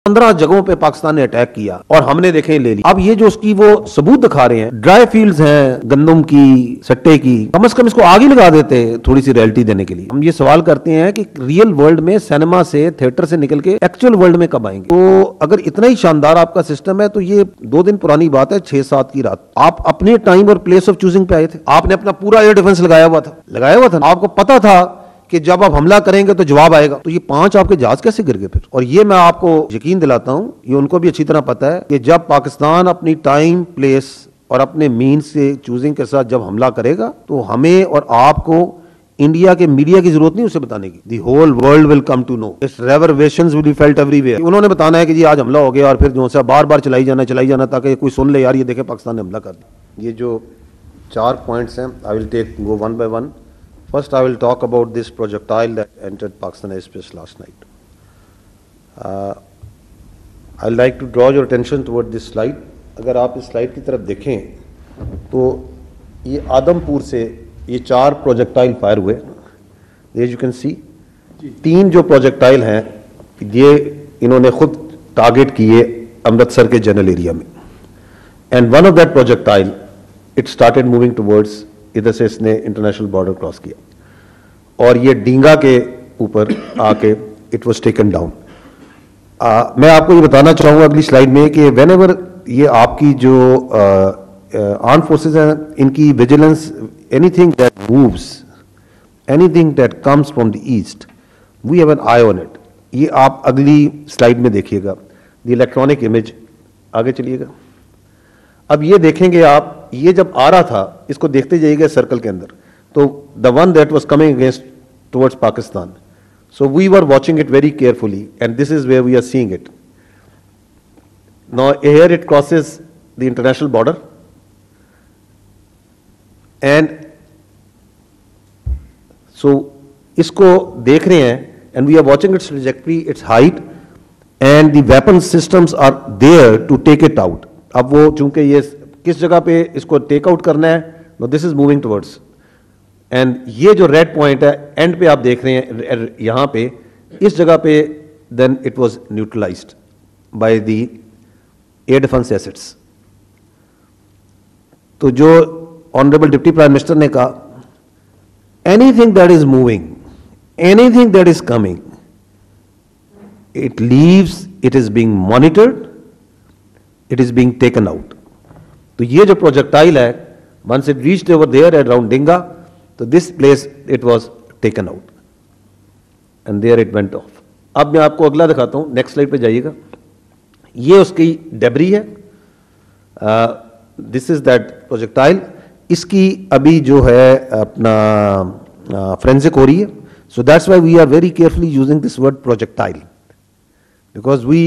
15 जगहों पे पाकिस्तान ने अटैक किया और हमने देखें ले ली। अब ये जो उसकी वो सबूत दिखा रहे हैं, ड्राई फील्ड्स हैं गंदम की, सट्टे की, कम से कम इसको आगे लगा देते थोड़ी सी रियलिटी देने के लिए। हम ये सवाल करते हैं कि रियल वर्ल्ड में सिनेमा से, थिएटर से निकल के एक्चुअल वर्ल्ड में कब आएंगे? तो अगर इतना ही शानदार आपका सिस्टम है तो ये 2 दिन पुरानी बात है, 6-7 की रात आप अपने टाइम और प्लेस ऑफ चूजिंग पे आए थे। आपने अपना पूरा एयर डिफेंस लगाया हुआ था, आपको पता था कि जब आप हमला करेंगे तो जवाब आएगा। तो ये 5 आपके जहाज कैसे गिर गए फिर? और ये मैं आपको यकीन दिलाता हूं, ये उनको भी अच्छी तरह पता है कि जब पाकिस्तान अपनी टाइम, प्लेस और अपने मीन से चूजिंग के साथ जब हमला करेगा तो हमें और आपको इंडिया के मीडिया की जरूरत नहीं उसे बताने की। The whole world will come to know, it's reverberations will be felt everywhere. उन्होंने बताना है कि जी आज हमला हो गया और फिर जो सा बार बार चलाई जाना ताकि कोई सुन ले यार ये देखे पाकिस्तान ने हमला कर दिया। ये जो 4 पॉइंट्स हैं, I will take go one by one. First, I will talk about this projectile that entered Pakistan airspace last night. I'd like to draw your attention toward this slide. अगर आप इस स्लाइड की तरफ देखें तो ये आदमपुर से ये 4 प्रोजेक्टाइल फायर हुए। As you can see, 3 जो प्रोजेक्टाइल हैं ये इन्होंने खुद टारगेट किए अमृतसर के जनरल एरिया में। And one of that projectile, it started moving towards, इधर से इसने इंटरनेशनल बॉर्डर क्रॉस किया और ये डींगा के ऊपर आके इट वाज टेकन डाउन। मैं आपको ये बताना चाहूँगा अगली स्लाइड में कि वेन एवर ये आपकी जो आर्म फोर्सेज हैं, इनकी vigilance, anything that moves, anything that comes from the east, we have an eye on it. ये आप अगली स्लाइड में देखिएगा, द इलेक्ट्रॉनिक इमेज, आगे चलिएगा। अब ये देखेंगे आप, ये जब आ रहा था इसको देखते जाइएगा सर्कल के अंदर, तो the one that was coming against towards Pakistan, so we were watching it very carefully and this is where we are seeing it. Now here it crosses the international border and so इसको देख रहे हैं and we are watching its trajectory, its height and the weapon systems are there to take it out. अब वो चूंकि ये किस जगह पे इसको टेक आउट करना है, no this is moving towards, and ये जो रेड पॉइंट है एंड पे आप देख रहे हैं यहां पे, इस जगह पे then it was neutralised by the air defence assets. तो जो ऑनरेबल डिप्टी प्राइम मिनिस्टर ने कहा, anything that is moving, anything that is coming, it leaves, it is being monitored, it is being taken out. तो ये जो projectile है, once it reached over there around Dinga, तो this place it was taken out and there it went off. अब मैं आपको अगला दिखाता हूं, नेक्स्ट स्लाइड पे जाइएगा। ये उसकी डेब्री है, दिस इज दैट प्रोजेक्टाइल। इसकी अभी जो है अपना फोरेंसिक हो रही है, so that's why we are very carefully using this word projectile, because we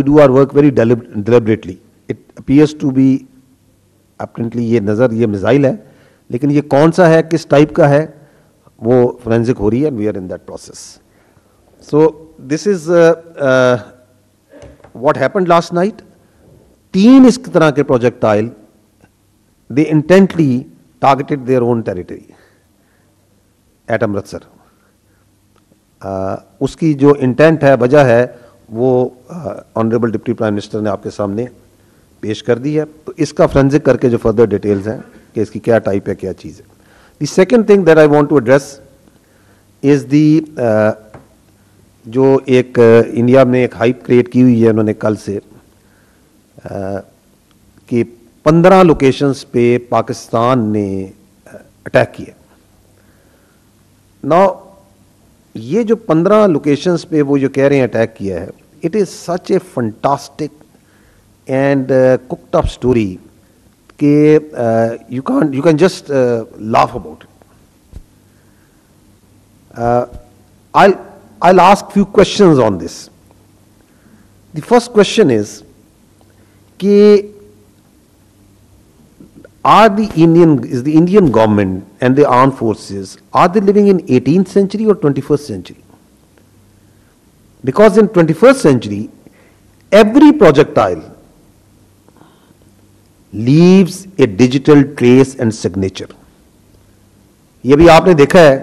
do our work very deliberately. It appears to be apparently ये मिसाइल है, लेकिन ये कौन सा है, किस टाइप का है, वो फोरेंसिक हो रही है, and we are in that process. So this is what happened last night. 3 इस तरह के projectile, they intently targeted their own territory at Amritsar. उसकी जो इंटेंट है, वजह है, वो ऑनरेबल डिप्टी प्राइम मिनिस्टर ने आपके सामने पेश कर दी है। तो इसका फोरेंसिक करके जो फर्दर डिटेल्स हैं कि इसकी क्या टाइप है, क्या चीज़ है। The second thing that I want to address is the जो एक इंडिया में एक हाइप क्रिएट की हुई है उन्होंने कल से कि 15 लोकेशंस पे पाकिस्तान ने अटैक किया। नाउ ये जो 15 लोकेशंस पे वो जो कह रहे हैं अटैक किया है, it is such a fantastic and cooked up story कि you can just laugh about it. I'll ask few questions on this. The first question is कि is the Indian government and the armed forces, are they living in 18th century or 21st century? Because in 21st century, every projectile leaves a digital trace and signature. ये भी आपने देखा है,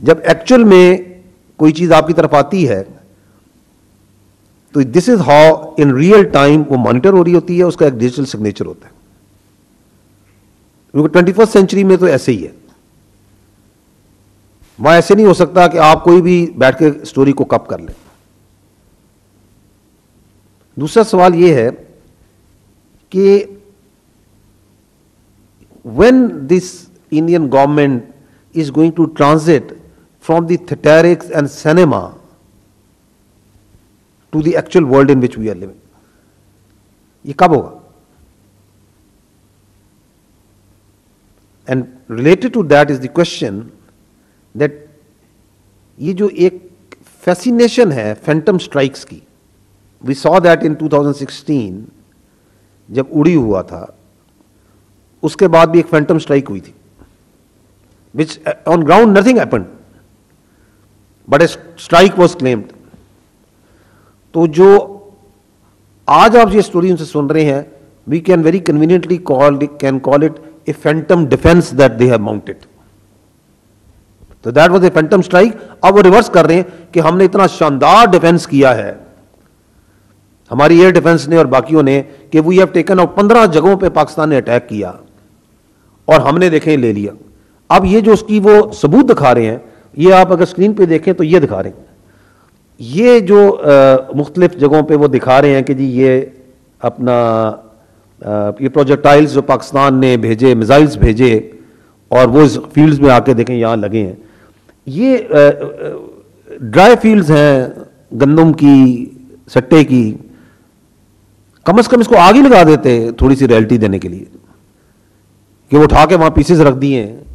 जब actual में कोई चीज आपकी तरफ आती है तो this is how in real time वो मॉनिटर हो रही होती है, उसका एक डिजिटल सिग्नेचर होता है। क्योंकि 21st सेंचुरी में तो ऐसे ही है, वहां ऐसे नहीं हो सकता कि आप कोई भी बैठ के स्टोरी को कप कर ले। दूसरा सवाल यह है कि when this Indian government is going to transit from the theatrics and cinema to the actual world in which we are living, ये कब होगा? And related to that is the question that ये जो एक fascination है phantom strikes की, we saw that in 2016 जब उड़ी हुआ था, उसके बाद भी एक फैंटम स्ट्राइक हुई थी, which on ground nothing happened but a strike was claimed. तो जो आज आप ये स्टोरी उनसे सुन रहे हैं, we can very conveniently call it a phantom defence that they have mounted. तो that was a phantom strike. अब वो रिवर्स कर रहे हैं कि हमने इतना शानदार डिफेंस किया है, हमारी एयर डिफेंस ने और बाकियों ने, कि वी हैव टेकन आउट 15 जगहों पे पाकिस्तान ने अटैक किया और हमने देखें ले लिया। अब ये जो उसकी वो सबूत दिखा रहे हैं, ये आप अगर स्क्रीन पे देखें तो ये दिखा रहे हैं, ये जो मुख्तलिफ जगहों पे वो दिखा रहे हैं कि जी ये अपना ये प्रोजेक्टाइल्स जो पाकिस्तान ने भेजे, मिसाइल्स भेजे, और वो इस फील्ड्स में आके देखें यहाँ लगे हैं। ये ड्राई फील्ड्स हैं गंदम की, सट्टे की, कम से कम इसको आग ही लगा देते थोड़ी सी रॉयल्टी देने के लिए, कि वो उठा के वहाँ पीसेस रख दिए हैं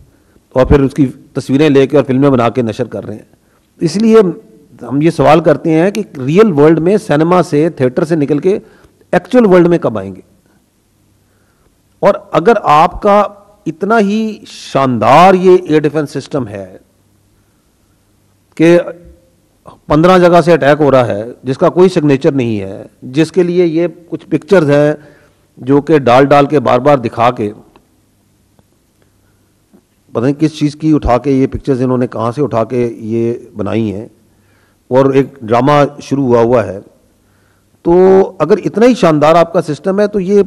और फिर उसकी तस्वीरें लेके और फिल्में बना के नशर कर रहे हैं। इसलिए हम ये सवाल करते हैं कि रियल वर्ल्ड में सिनेमा से, थिएटर से निकल के एक्चुअल वर्ल्ड में कब आएंगे? और अगर आपका इतना ही शानदार ये एयर डिफेंस सिस्टम है कि 15 जगह से अटैक हो रहा है जिसका कोई सिग्नेचर नहीं है, जिसके लिए ये कुछ पिक्चर्स हैं जो कि डाल डाल के बार बार दिखा के, पता नहीं किस चीज़ की उठा के ये पिक्चर्स इन्होंने कहाँ से उठा के ये बनाई हैं, और एक ड्रामा शुरू हुआ है। तो अगर इतना ही शानदार आपका सिस्टम है तो ये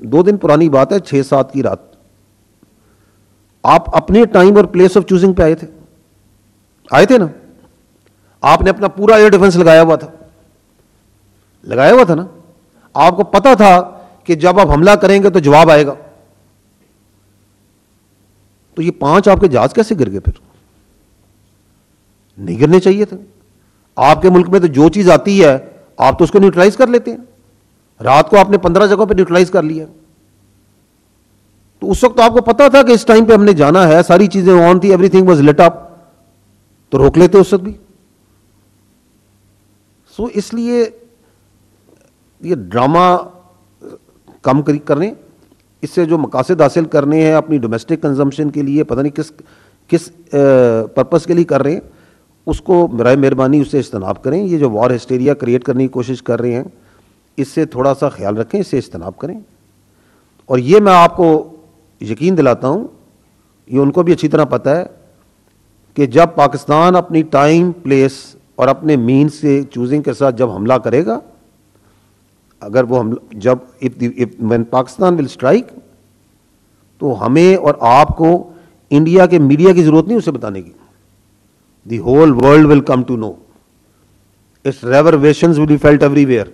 2 दिन पुरानी बात है, 6-7 की रात आप अपने टाइम और प्लेस ऑफ चूजिंग पे आए थे ना। आपने अपना पूरा एयर डिफेंस लगाया हुआ था ना। आपको पता था कि जब आप हमला करेंगे तो जवाब आएगा। तो ये 5 आपके जहाज कैसे गिर गए? फिर नहीं गिरने चाहिए थे। आपके मुल्क में तो जो चीज आती है आप तो उसको न्यूट्रलाइज कर लेते हैं। रात को आपने 15 जगहों पे न्यूट्रलाइज कर लिया। तो उस वक्त तो आपको पता था कि इस टाइम पे हमने जाना है, सारी चीजें ऑन थी, एवरीथिंग वाज लिट अप, तो रोक लेते उस वक्त भी। सो इसलिए ये ड्रामा कम करने, इससे जो मकासद हासिल करने हैं अपनी डोमेस्टिक कंजम्पशन के लिए, पता नहीं किस पर्पस के लिए कर रहे हैं, उसको बराए मेहरबानी उससे इज्तनाब करें। ये जो वॉर हिस्टेरिया क्रिएट करने की कोशिश कर रहे हैं, इससे थोड़ा सा ख्याल रखें, इससे इज्तनाब करें। और ये मैं आपको यकीन दिलाता हूँ, ये उनको भी अच्छी तरह पता है कि जब पाकिस्तान अपनी टाइम, प्लेस और अपने मीन से चूजिंग के साथ जब हमला करेगा, अगर वो हम जब व्हेन पाकिस्तान विल स्ट्राइक, तो हमें और आपको इंडिया के मीडिया की जरूरत नहीं उसे बताने की। The whole world will come to know, it's reverberations will be felt everywhere,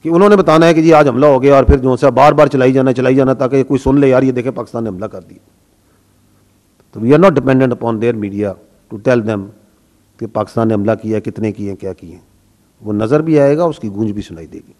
कि उन्होंने बताना है कि जी आज हमला हो गया, और फिर जो सा बार बार चलाई जाना ताकि कोई सुन ले, यार ये देखे पाकिस्तान ने हमला कर दिया। तो we are not dependent upon their media to tell them कि पाकिस्तान ने हमला किया, कितने किए, क्या किए। वो नज़र भी आएगा, उसकी गूंज भी सुनाई देगी।